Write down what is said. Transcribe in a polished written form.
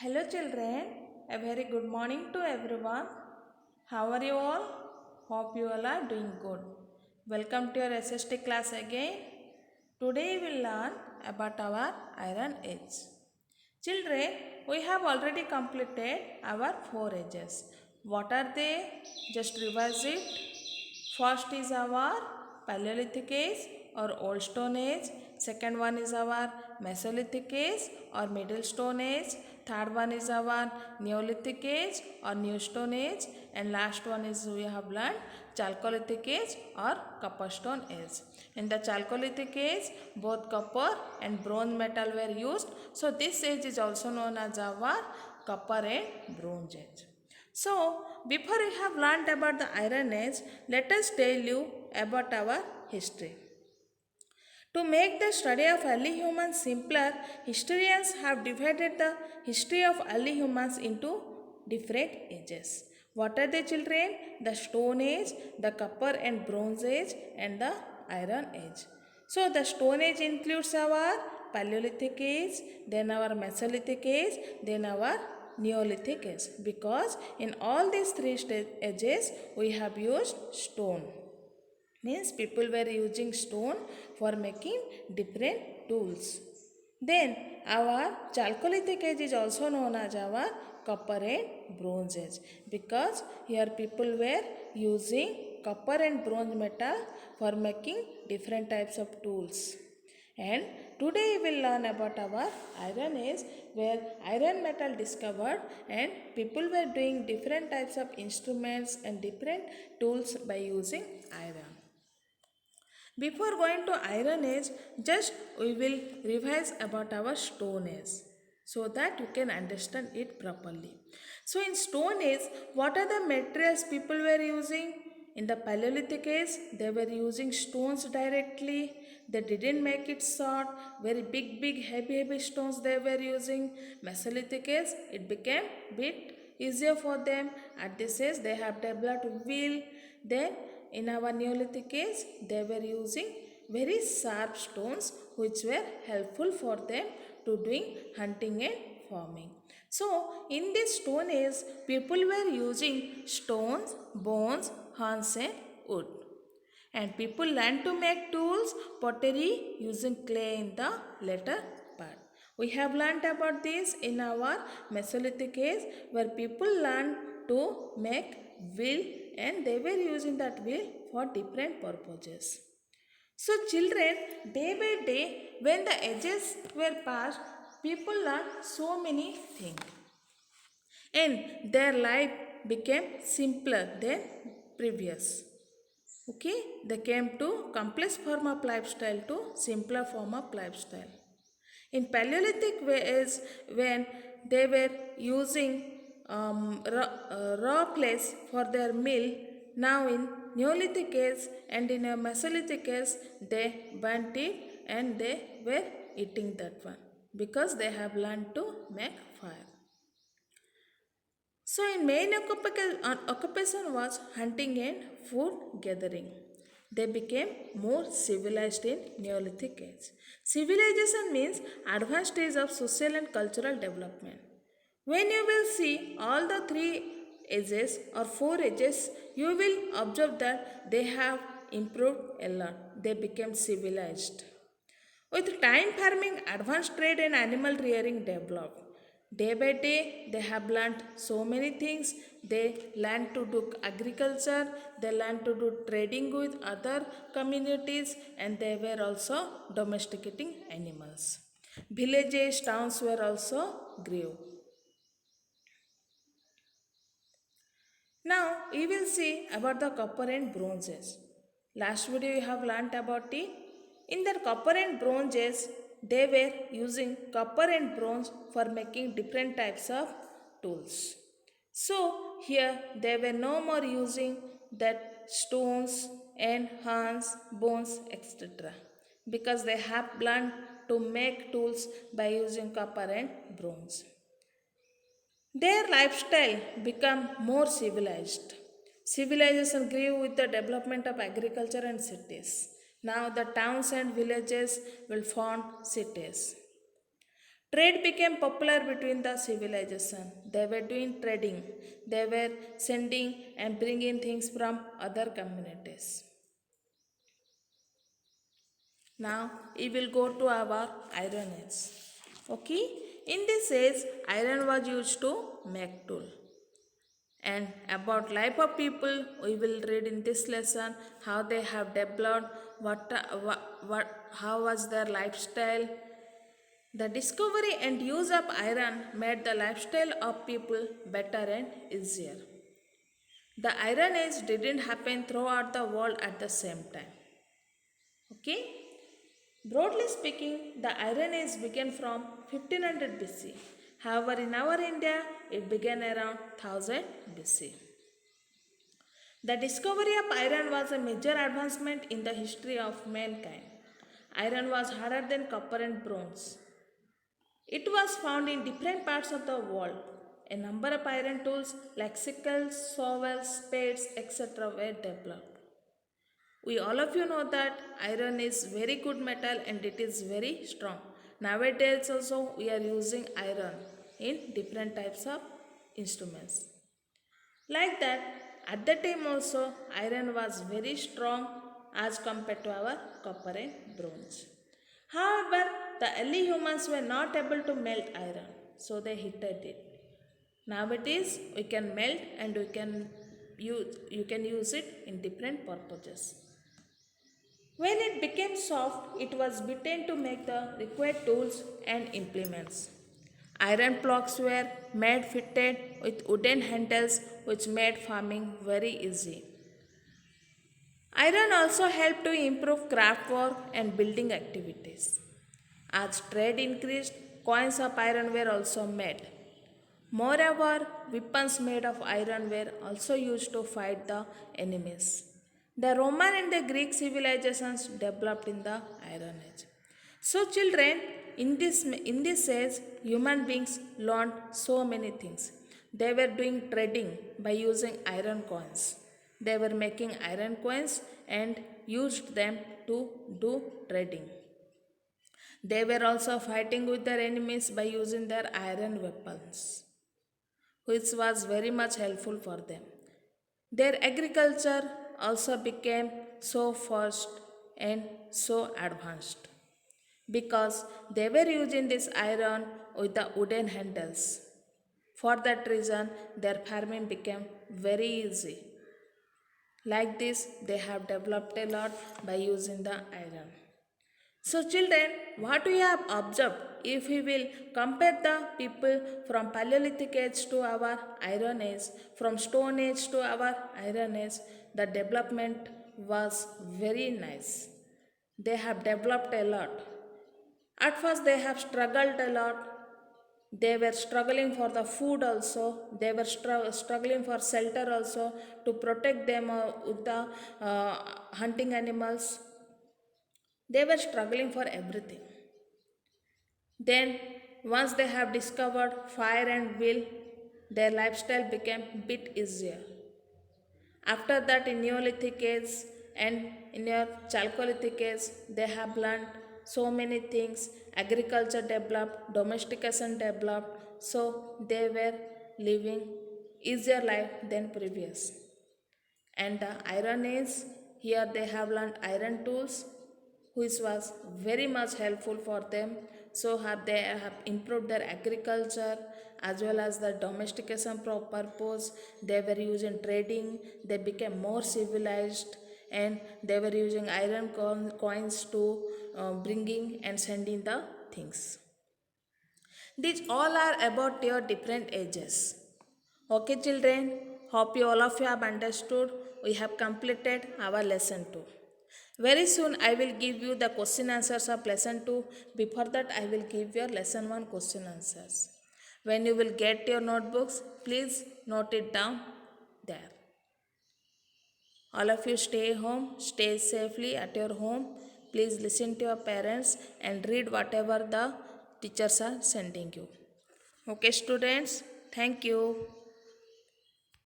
Hello children, a very good morning to everyone. How are you all? Hope you all are doing good. Welcome to your SST class again. Today we will learn about our iron age. Children, we have already completed our 4 ages. What are they? Just revise it. First is our Paleolithic age or Old Stone age. Second one is our Mesolithic age or Middle Stone age. Third one is our Neolithic age or New Stone age. And last one is we have learned Chalcolithic age or Copper Stone age. In the Chalcolithic age, both copper and bronze metal were used. So this age is also known as our Copper and Bronze age. So, before we have learned about the Iron Age, let us tell you about our history. To make the study of early humans simpler, historians have divided the history of early humans into different ages. What are the children? The Stone Age, the Copper and Bronze Age, and the Iron Age. So, the Stone Age includes our Paleolithic Age, then our Mesolithic Age, then our Neolithic Age. Because in all these three ages, we have used stone. Means people were using stone for making different tools. Then our Chalcolithic age is also known as our Copper and Bronze age, because here people were using copper and bronze metal for making different types of tools. And today we will learn about our Iron Age, where iron metal discovered and people were doing different types of instruments and different tools by using iron. Before going to Iron Age, just we will revise about our Stone Age so that you can understand it properly. So in Stone Age, what are the materials people were using? In the Paleolithic Age, they were using stones directly. They didn't make it short. Very big, heavy stones they were using. Mesolithic Age, it became bit easier for them. At this age, they have developed wheel. Then in our Neolithic age, they were using very sharp stones which were helpful for them to doing hunting and farming. So, in this stone age, people were using stones, bones, horns and wood. And people learned to make tools, pottery using clay in the later part. We have learned about this in our Mesolithic age, where people learned to make wheel and they were using that wheel for different purposes. So, children, day by day, when the ages were passed, people learned so many things and their life became simpler than previous. Okay, they came to complex form of lifestyle to simpler form of lifestyle. In Paleolithic ways, when they were using raw place for their meal, now in Neolithic age and in a Mesolithic age, they burnt it and they were eating that one because they have learned to make fire. So, in main occupation was hunting and food gathering. They became more civilized in Neolithic age. Civilization means advanced stage of social and cultural development. When you will see all the three ages or 4 ages, you will observe that they have improved a lot. They became civilized. With time farming, advanced trade and animal rearing developed. Day by day, they have learned so many things. They learn to do agriculture, they learn to do trading with other communities, and they were also domesticating animals. Villages, towns were also grew. Now, we will see about the copper and bronze age. Last video we have learnt about it. In the copper and bronze age, they were using copper and bronze for making different types of tools. So, here they were no more using that stones and hands, bones, etc. Because they have learned to make tools by using copper and bronze. Their lifestyle became more civilized. Civilization grew with the development of agriculture and cities. Now the towns and villages will form cities. Trade became popular between the civilization. They were doing trading. They were sending and bringing things from other communities. Now we will go to our iron age. Okay, in this age, iron was used to make tool. And about life of people, we will read in this lesson how they have developed, how was their lifestyle. The discovery and use of iron made the lifestyle of people better and easier. The Iron Age didn't happen throughout the world at the same time. Okay? Broadly speaking, the Iron Age began from 1500 BC. However, in our India, it began around 1000 BC. The discovery of iron was a major advancement in the history of mankind. Iron was harder than copper and bronze. It was found in different parts of the world. A number of iron tools like sickles, shovels, spades, etc. were developed. We all of you know that iron is very good metal and it is very strong. Nowadays also we are using iron in different types of instruments. Like that, at that time also iron was very strong as compared to our copper and bronze. However, the early humans were not able to melt iron, so they heated it. Nowadays, we can melt and you can use it in different purposes. When it became soft, it was beaten to make the required tools and implements. Iron blocks were made fitted with wooden handles which made farming very easy. Iron also helped to improve craft work and building activities. As trade increased, coins of iron were also made. Moreover, weapons made of iron were also used to fight the enemies. The Roman and the Greek civilizations developed in the Iron Age. So, children, in this age, human beings learned so many things. They were doing trading by using iron coins. They were making iron coins and used them to do trading. They were also fighting with their enemies by using their iron weapons, which was very much helpful for them. Their agriculture also became so fast and so advanced because they were using this iron with the wooden handles. For that reason, their farming became very easy. Like this, they have developed a lot by using the iron. So, children, what we have observed, if we will compare the people from Paleolithic age to our Iron Age, from Stone Age to our Iron Age, the development was very nice. They have developed a lot. At first, they have struggled a lot. They were struggling for the food also. They were struggling for shelter also to protect them with the hunting animals. They were struggling for everything. Then, once they have discovered fire and will, their lifestyle became bit easier. After that, in Neolithic age and in your Chalcolithic age, they have learned so many things. Agriculture developed, domestication developed, so they were living easier life than previous. And the iron age, here they have learned iron tools, which was very much helpful for them. So have they have improved their agriculture as well as the domestication purpose. They were using trading. They became more civilized, and they were using iron coins to bringing and sending the things. These all are about your different ages. Okay, children, hope you all of you have understood. We have completed our lesson 2. Very soon I will give you the question answers of lesson 2. Before that, I will give your lesson 1 question answers. When you will get your notebooks, please note it down there. All of you stay home, stay safely at your home. Please listen to your parents and read whatever the teachers are sending you. Okay, students, thank you.